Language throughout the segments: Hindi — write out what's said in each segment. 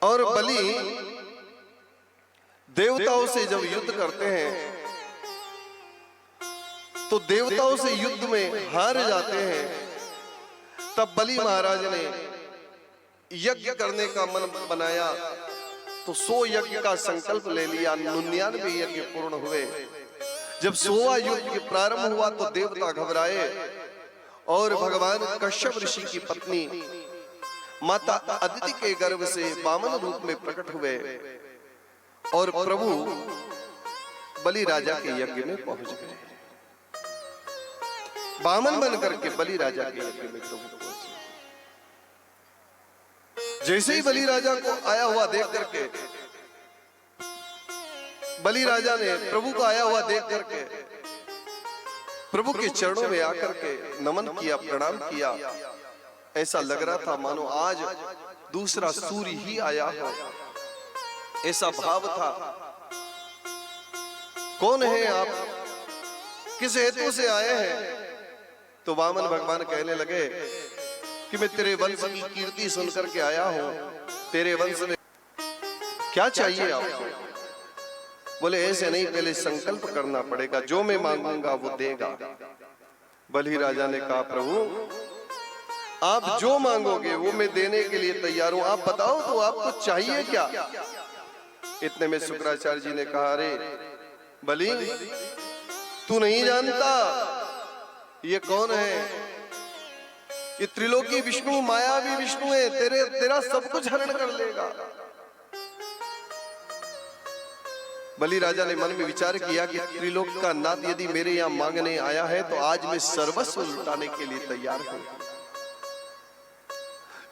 और बलि देवताओं से जब युद्ध करते हैं तो देवताओं से युद्ध में हार जाते हैं। तब बलि महाराज ने यज्ञ करने का मन बनाया तो 100 यज्ञ का संकल्प ले लिया। 99 यज्ञ पूर्ण हुए। जब 100वां युद्ध प्रारंभ हुआ तो देवता घबराए और भगवान कश्यप ऋषि की पत्नी माता अदिति के गर्भ से वामन रूप में प्रकट हुए और प्रभु बलि राजा के यज्ञ में पहुंच गए। वामन बन करके बलि राजा के यज्ञ में प्रभु पहुंचे। जैसे ही बलि राजा को आया हुआ देख करके, बलि राजा ने प्रभु को आया हुआ देख करके प्रभु के चरणों में आकर के नमन किया, प्रणाम किया। ऐसा लग रहा था मानो आज दूसरा सूर्य ही आया हो, ऐसा भाव था। कौन है आप, किस हेतु से आए हैं? तो वामन भगवान कहने लगे कि मैं तेरे वंश की कीर्ति सुनकर के आया हूं। तेरे वंश में क्या चाहिए आपको? बोले ऐसे नहीं, पहले संकल्प करना पड़ेगा, जो मैं मांगूंगा वो देगा। बलि राजा ने कहा प्रभु आप जो मांगोगे वो मैं देने के लिए तैयार हूं, आप बताओ तो आपको चाहिए क्या? इतने में शुक्राचार्य जी ने कहा अरे बलि तू नहीं जानता ये कौन है? ये त्रिलोकी विष्णु, मायावी विष्णु है, तेरा सब कुछ हरण कर लेगा। बलि राजा ने मन में विचार किया कि त्रिलोक का नाथ यदि मेरे यहां मांगने आया है तो आज मैं सर्वस्व लुटाने के लिए तैयार हूं।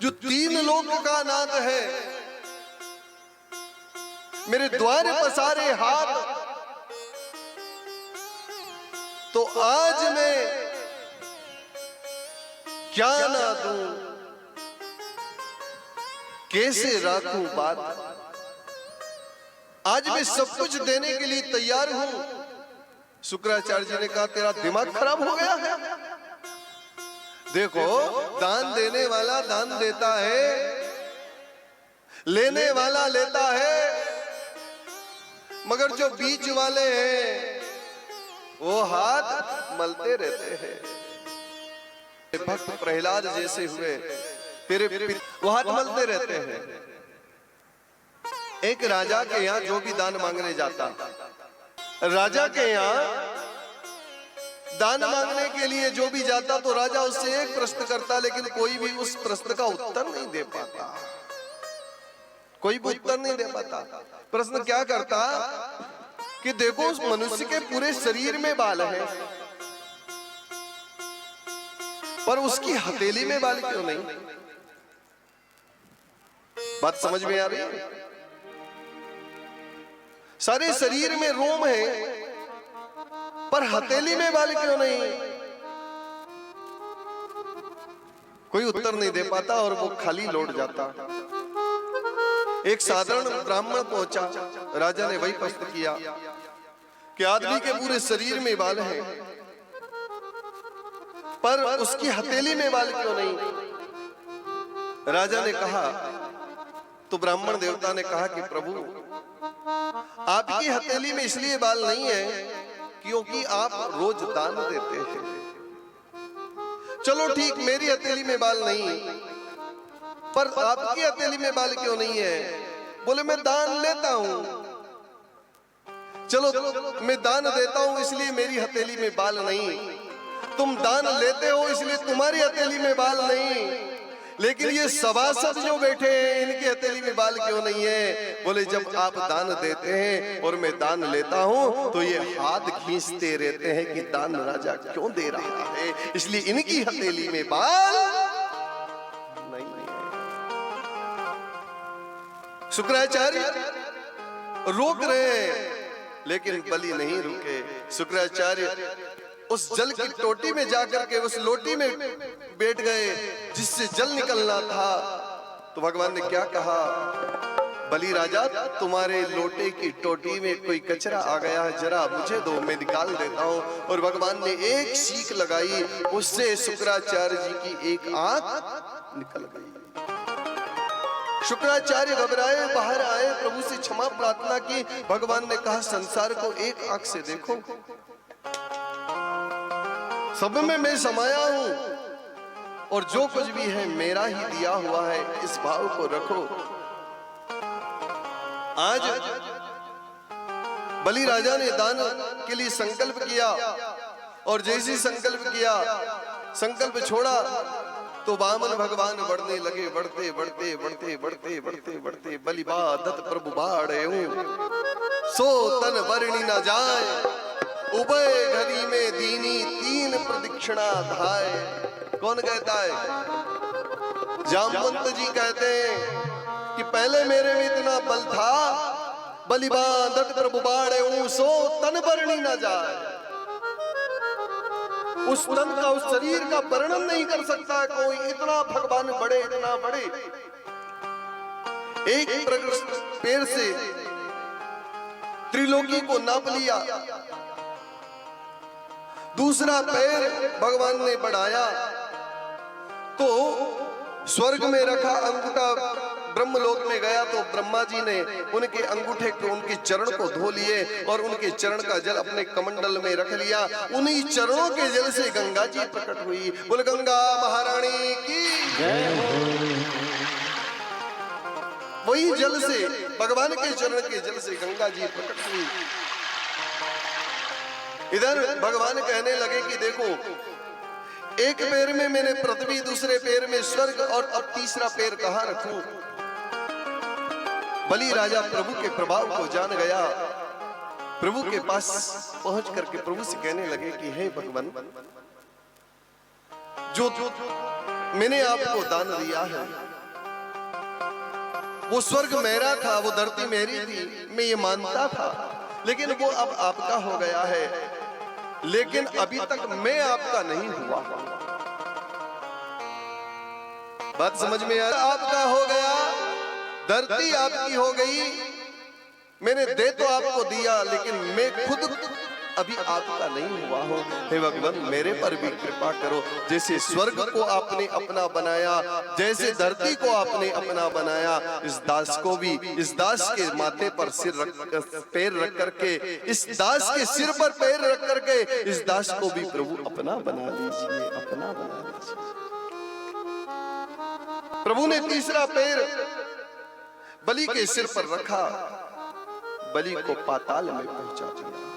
जो 3 लोक का नाथ है, मेरे द्वार पसारे हाथ, तो आज मैं क्या ना दूं, कैसे राखूं बात? आज मैं सब कुछ देने के लिए तैयार हूं। शुक्राचार्य जी ने कहा तेरा दिमाग खराब हो गया है? देखो दान देने वाला दान देता है, लेने वाला लेता है, मगर जो बीच वाले हैं वो हाथ मलते रहते हैं। भक्त प्रहलाद जैसे हुए तेरे वो हाथ मलते रहते हैं। एक राजा के यहाँ जो भी दान मांगने जाता, राजा के यहाँ दान मांगने के लिए जो भी जाता तो राजा उससे एक प्रश्न करता, लेकिन कोई भी उस प्रश्न का उत्तर नहीं दे पाता। कोई भी उत्तर नहीं दे पाता। प्रश्न क्या करता कि देखो उस मनुष्य के पूरे शरीर में बाल है, पर उसकी हथेली में बाल क्यों नहीं? बात समझ में आ रही है? सारे शरीर में रोम है, पर हथेली में बाल क्यों नहीं? कोई उत्तर नहीं दे पाता और वो खाली लौट जाता। एक साधारण ब्राह्मण पहुंचा, राजा ने वही प्रश्न किया कि आदमी के पूरे शरीर में बाल हैं, पर उसकी हथेली में बाल क्यों नहीं? राजा ने कहा, तो ब्राह्मण देवता ने कहा कि प्रभु आपकी हथेली में इसलिए बाल नहीं है क्योंकि आप रोज दान देते हैं। चलो ठीक, मेरी हथेली में बाल नहीं, पर आपकी हथेली में बाल क्यों नहीं है? बोले मैं दान लेता हूं। चलो मैं दान देता हूं इसलिए मेरी हथेली में बाल नहीं, तुम दान लेते हो इसलिए तुम्हारी हथेली में बाल नहीं, लेकिन ये सभासद जो बैठे हैं इनकी हथेली में बाल क्यों नहीं है? बोले जब आप दान देते हैं और मैं दान लेता हूं तो ये हाथ खींचते रहते हैं कि दान राजा क्यों दे रहा है, इसलिए इनकी हथेली में बाल नहीं है। शुक्राचार्य रोक रहे हैं लेकिन बलि नहीं रुके। शुक्राचार्य उस जल की टोटी में जाकर के उस लोटी में बैठ गए जिससे जल निकलना था। तो भगवान ने क्या कहा, बलि राजा तुम्हारे लोटे की टोटी में कोई कचरा आ गया है, जरा मुझे दो, मैं निकाल देता हूं। और भगवान ने एक सीख लगाई, उससे शुक्राचार्य जी की एक आंख निकल गई। शुक्राचार्य घबराए, बाहर आए, प्रभु से क्षमा प्रार्थना की। भगवान ने कहा संसार को एक आंख से देखो, सब में मैं समाया हूं और जो कुछ भी है मेरा ही दिया हुआ है, इस भाव को रखो। आज बलि राजा ने दान के लिए संकल्प किया और जैसे संकल्प किया, संकल्प छोड़ा तो वामन भगवान बढ़ने लगे, बढ़ते बढ़ते बढ़ते बढ़ते बढ़ते बढ़ते बलि बाधत प्रभु बाढ़े सो तन वर्णी न जाए, उभय घड़ी में दीनी तीन प्रदक्षिणा धाय। कौन कहता है? जामवंत जी कहते हैं कि पहले मेरे में इतना बल था, बलि बाधत प्रभु बाढ़े सो तन वर्णी न जाए। उस तन का, उस शरीर का वर्णन नहीं कर सकता कोई, इतना भगवान बड़े, इतना बड़े। एक पैर से त्रिलोकी को नाप लिया, दूसरा पैर भगवान ने बढ़ाया तो स्वर्ग में रखा अंगूठा ब्रह्मलोक में गया तो ब्रह्मा जी ने उनके अंगूठे को, उनके चरण को धो लिए और उनके चरण का जल अपने कमंडल में रख लिया। उन्हीं चरणों के जल से गंगा जी प्रकट हुई। बोल गंगा महारानी की जय हो। वही जल से, भगवान के चरण के जल से गंगा जी प्रकट हुई। इधर भगवान कहने लगे कि देखो, एक पैर में मैंने पृथ्वी, दूसरे पैर में स्वर्ग, और अब तीसरा पैर कहां रखूं? बलि राजा प्रभु के प्रभाव को जान गया, प्रभु के पास पहुंच करके प्रभु से कहने लगे कि हे भगवान, जो मैंने आपको दान दिया है, वो स्वर्ग मेरा था, वो धरती मेरी थी, मैं ये मानता था, लेकिन वो अब आपका हो गया है। लेकिन अभी तक मैं आपका नहीं हुआ। बात समझ में आ? आपका हो गया, धरती आपकी हो गई, मैंने दे तो आपको दिया, लेकिन मैं खुद अभी आपका नहीं हुआ हूं। हे भगवान, मेरे पर भी कृपा करो। जैसे स्वर्ग को आपने अपना बनाया, जैसे धरती को आपने अपना बनाया, इस दास को भी, इस दास के माथे पर पैर रख करके, इस दास के सिर पर पैर रख करके इस दास को भी प्रभु अपना बना लीजिए, अपना बना लीजिए। प्रभु ने तीसरा पैर बलि के सिर पर रखा, बलि को पाताल में पहुंचा दिया।